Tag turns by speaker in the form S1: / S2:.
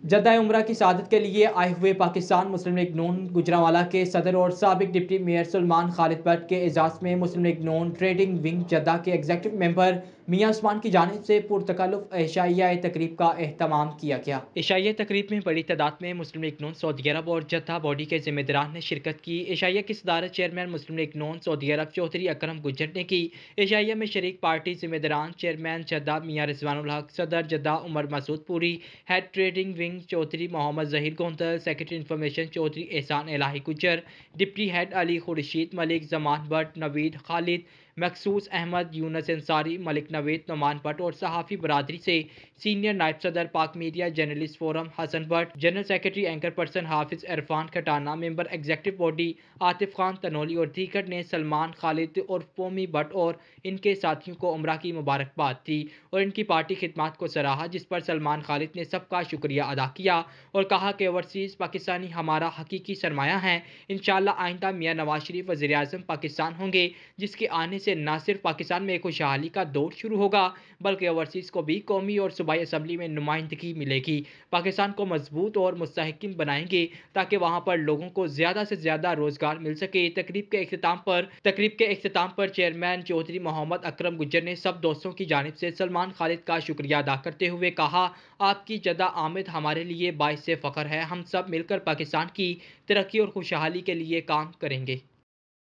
S1: जद्दा उम्रा की सआदत के लिए आए हुए पाकिस्तान मुस्लिम लीग नून गुजरांवाला के सदर और साबिक डिप्टी मेयर सलमान खालिद भट्ट के एजाज में मुस्लिम लीग नून ट्रेडिंग विंग जद्दा के एग्जीक्यूटिव मेंबर मियां उस्मान की जानिब से पुरतकल्लुफ एशाइया तकरीब का एहतमाम किया गया। एशाइया तकरीब में बड़ी तादाद में मुस्लिम लीग नून सऊदी अरब और जद्दा बॉडी के जिम्मेदारान ने शिरकत की। एशाइया की सदारत चेयरमैन मुस्लिम लीग नून सऊदी अरब चौधरी अकरम गुज्जर ने की। एशाइया में शरीक पार्टी जिम्मेदारान चेयरमैन जद्दा मियां रिजवानुल हक, सदर जद्दा Umar Masood Puri, head trading wing Chaudhry Mohammad Zaheer Gondal, secretary information Chaudhry Ehsan Elahi Gujjar, deputy head Ali Khurshid Malik, Zaman Bhatt, Naveed Khalid, मखसूस अहमद, यूनस अंसारी, मलिक नवीद, नुमान भट्ट और सहाफ़ी बरादरी से सीनियर नायब सदर Pak media journalist forum Hasan Bhatt, general secretary anchor person Hafiz Irfan Khatana, member executive body Atif Khan Tanoli और दीगर ने सलमान खालिद और फोमी भट्ट और इनके साथियों को उम्रा की मुबारकबाद दी और इनकी पार्टी खिदमात को सराहा, जिस पर सलमान खालिद ने सबका शुक्रिया अदा किया और कहा कि ओवरसीज़ पाकिस्तानी हमारा हकीकी सरमाया है। इंशाअल्लाह आइंदा मियां नवाज शरीफ वज़ीर आज़म पाकिस्तान होंगे, जिसके आने से न सिर्फ पाकिस्तान में खुशहाली का दौर शुरू होगा बल्कि ओवरसीज़ को भी कौमी और सूबाई असम्बली में नुमाइंदगी मिलेगी। पाकिस्तान को मजबूत और मुस्तहकम बनाएंगे ताकि वहाँ पर लोगों को ज़्यादा से ज़्यादा रोजगार मिल सके। तकरीब के इख्तिताम पर चेयरमैन चौधरी मोहम्मद अकरम गुज्जर ने सब दोस्तों की जानिब से सलमान खालिद का शुक्रिया अदा करते हुए कहा, आपकी जद्दा आमद हमारे लिए बाइस फ़ख्र है। हम सब मिलकर पाकिस्तान की तरक्की और खुशहाली के लिए काम करेंगे।